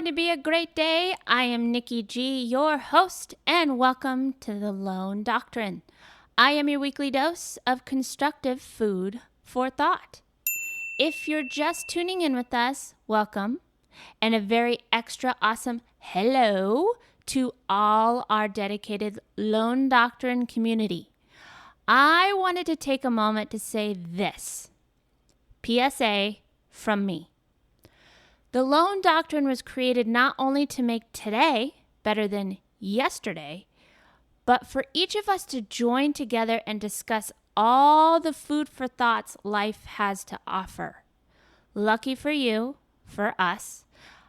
going to be a great day. I am Nikki G, your host, and welcome to the Lone Doctrine. I am your weekly dose of constructive food for thought. If you're just tuning in with us, welcome, and a very extra awesome hello to all our dedicated Lone Doctrine community. I wanted to take a moment to say this. PSA from me. The Lone Doctrine was created not only to make today better than yesterday, but for each of us to join together and discuss all the food for thoughts life has to offer. Lucky for you, for us,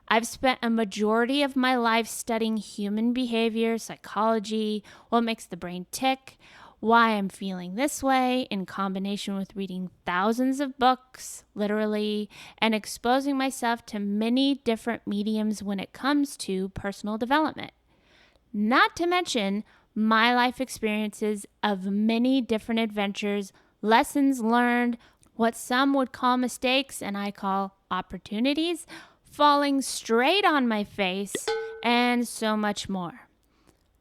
I've spent a majority of my life studying human behavior, psychology, what makes the brain tick, why I'm feeling this way, in combination with reading thousands of books, literally, and exposing myself to many different mediums when it comes to personal development. Not to mention my life experiences of many different adventures, lessons learned, what some would call mistakes and I call opportunities, falling straight on my face, and so much more.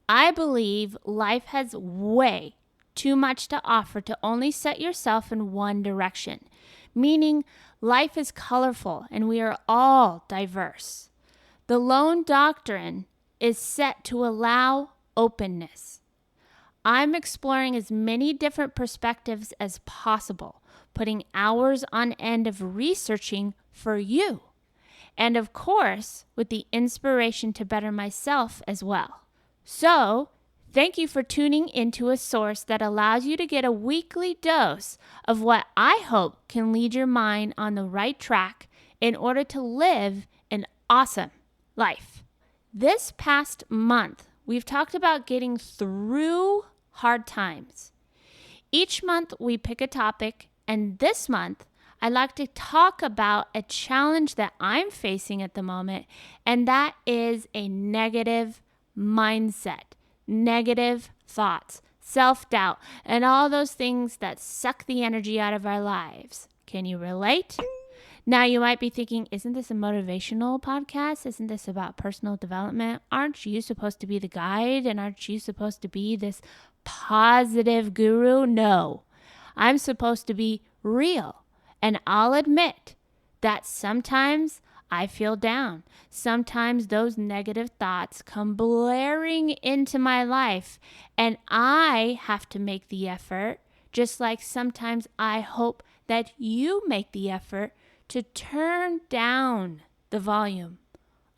I believe life has way too much to offer to only set yourself in one direction, meaning life is colorful and we are all diverse. The Lone Doctrine is set to allow openness. I'm exploring as many different perspectives as possible, putting hours on end of researching for you, and of course, with the inspiration to better myself as well. So, thank you for tuning into a source that allows you to get a weekly dose of what I hope can lead your mind on the right track in order to live an awesome life. This past month, we've talked about getting through hard times. Each month, we pick a topic, and this month, I'd like to talk about a challenge that I'm facing at the moment, and that is a negative mindset. Negative thoughts, self-doubt, and all those things that suck the energy out of our lives. Can you relate? Now you might be thinking, isn't this a motivational podcast? Isn't this about personal development? Aren't you supposed to be the guide? And aren't you supposed to be this positive guru? No, I'm supposed to be real. And I'll admit that sometimes I feel down. Sometimes those negative thoughts come blaring into my life, and I have to make the effort, just like sometimes I hope that you make the effort to turn down the volume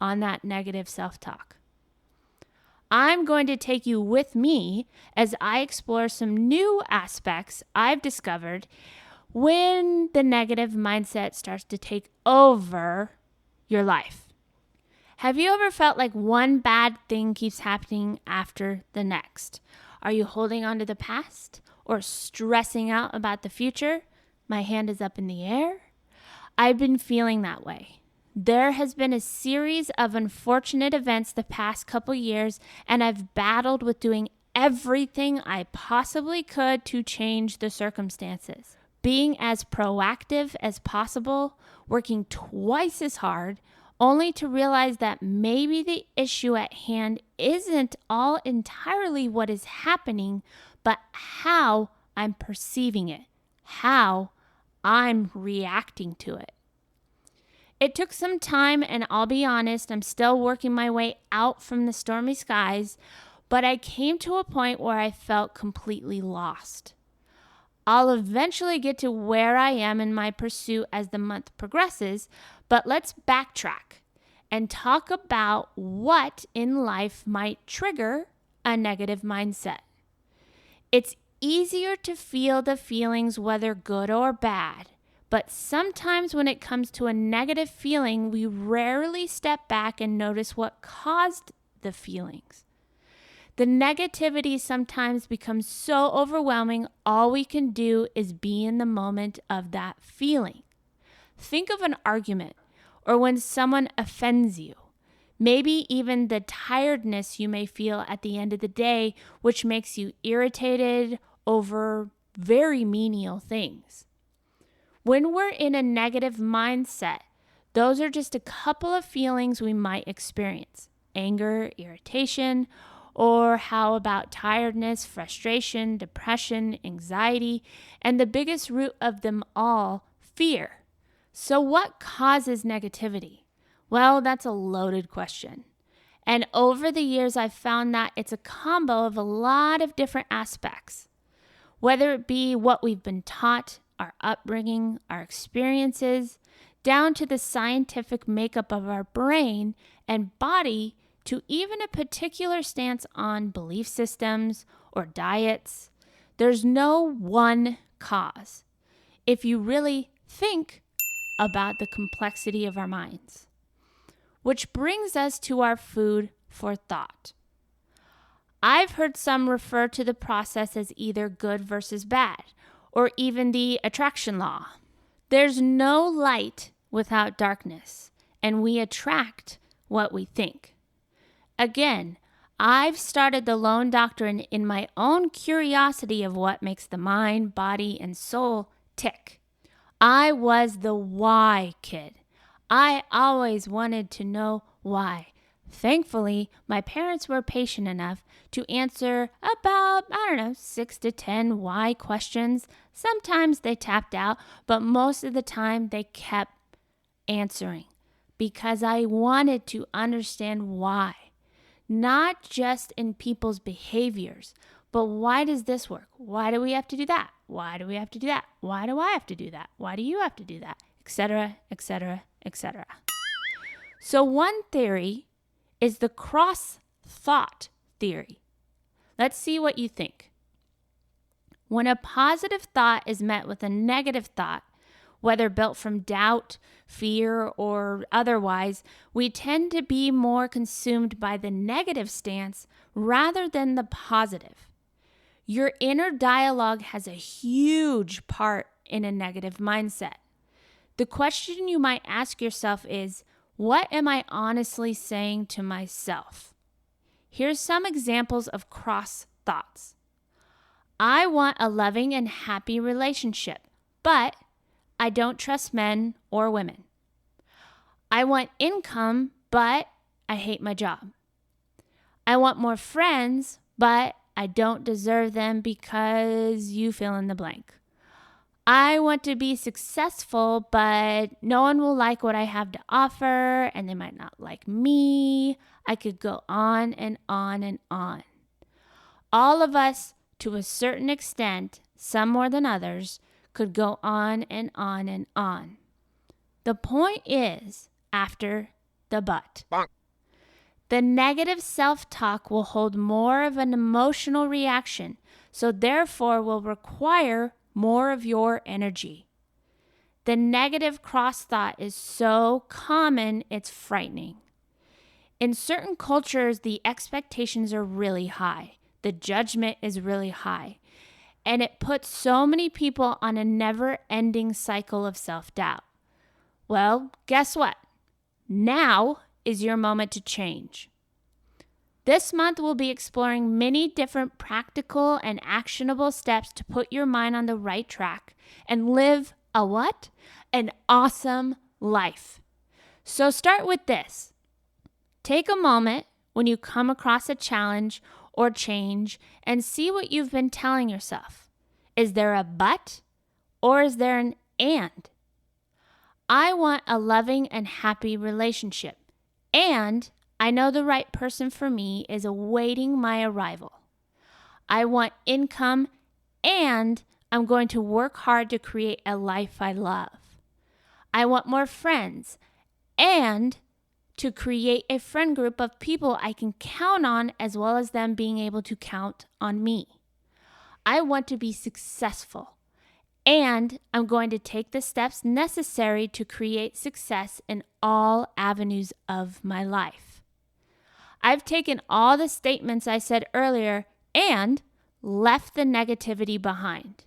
on that negative self-talk. I'm going to take you with me as I explore some new aspects I've discovered when the negative mindset starts to take over your life. Have you ever felt like one bad thing keeps happening after the next? Are you holding on to the past or stressing out about the future? My hand is up in the air. I've been feeling that way. There has been a series of unfortunate events the past couple years, and I've battled with doing everything I possibly could to change the circumstances. Being as proactive as possible, working twice as hard, only to realize that maybe the issue at hand isn't all entirely what is happening, but how I'm perceiving it, how I'm reacting to it. It took some time, and I'll be honest, I'm still working my way out from the stormy skies, but I came to a point where I felt completely lost. I'll eventually get to where I am in my pursuit as the month progresses, but let's backtrack and talk about what in life might trigger a negative mindset. It's easier to feel the feelings, whether good or bad, but sometimes when it comes to a negative feeling, we rarely step back and notice what caused the feelings. The negativity sometimes becomes so overwhelming, all we can do is be in the moment of that feeling. Think of an argument or when someone offends you. Maybe even the tiredness you may feel at the end of the day, which makes you irritated over very menial things. When we're in a negative mindset, Those are just a couple of feelings we might experience: anger, irritation, or how about tiredness, frustration, depression, anxiety, and the biggest root of them all, fear. So what causes negativity? Well, that's a loaded question. And over the years, I've found that it's a combo of a lot of different aspects, whether it be what we've been taught, our upbringing, our experiences, down to the scientific makeup of our brain and body, to even a particular stance on belief systems or diets. There's no one cause if you really think about the complexity of our minds. Which brings us to our food for thought. I've heard some refer to the process as either good versus bad, or even the attraction law. There's no light without darkness, and we attract what we think. Again, I've started the Lone Doctrine in my own curiosity of what makes the mind, body, and soul tick. I was the why kid. I always wanted to know why. Thankfully, my parents were patient enough to answer about, 6 to 10 why questions. Sometimes they tapped out, but most of the time they kept answering because I wanted to understand why. Not just in people's behaviors, but why does this work? Why do we have to do that? Why do we have to do that? Why do I have to do that? Why do you have to do that? Etc., etc., etc. So one theory is the cross-thought theory. Let's see what you think. When a positive thought is met with a negative thought, whether built from doubt, fear, or otherwise, we tend to be more consumed by the negative stance rather than the positive. Your inner dialogue has a huge part in a negative mindset. The question you might ask yourself is, what am I honestly saying to myself? Here's some examples of cross thoughts. I want a loving and happy relationship, but I don't trust men or women. I want income, but I hate my job. I want more friends, but I don't deserve them because you fill in the blank. I want to be successful, but no one will like what I have to offer, and they might not like me. I could go on and on and on. All of us, to a certain extent, some more than others, could go on and on and on. The point is, after the but. Bonk. The negative self-talk will hold more of an emotional reaction, so therefore will require more of your energy. The negative cross-thought is so common, it's frightening. In certain cultures, the expectations are really high. The judgment is really high. And it puts so many people on a never-ending cycle of self-doubt. Well, guess what? Now is your moment to change. This month, we'll be exploring many different practical and actionable steps to put your mind on the right track and live a what? An awesome life. So start with this. Take a moment when you come across a challenge or change and see what you've been telling yourself. Is there a but or is there an and? I want a loving and happy relationship, and I know the right person for me is awaiting my arrival. I want income, and I'm going to work hard to create a life I love. I want more friends, and to create a friend group of people I can count on, as well as them being able to count on me. I want to be successful, and I'm going to take the steps necessary to create success in all avenues of my life. I've taken all the statements I said earlier and left the negativity behind.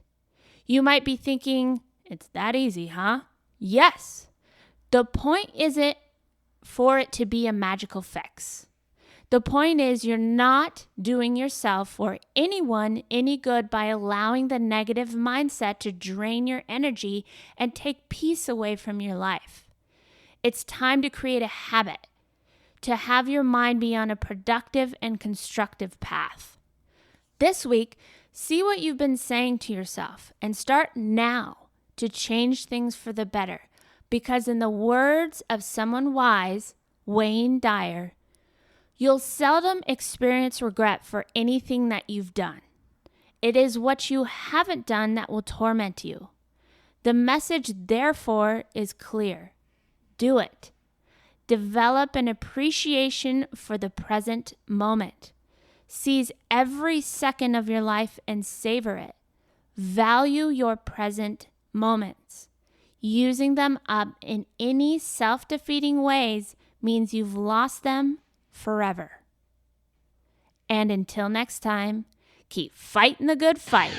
You might be thinking, it's that easy, huh? Yes. The point isn't for it to be a magical fix. The point is you're not doing yourself or anyone any good by allowing the negative mindset to drain your energy and take peace away from your life. It's time to create a habit, to have your mind be on a productive and constructive path. This week, see what you've been saying to yourself and start now to change things for the better. Because in the words of someone wise, Wayne Dyer, you'll seldom experience regret for anything that you've done. It is what you haven't done that will torment you. The message, therefore, is clear. Do it. Develop an appreciation for the present moment. Seize every second of your life and savor it. Value your present moments. Using them up in any self-defeating ways means you've lost them forever. And until next time, keep fighting the good fight.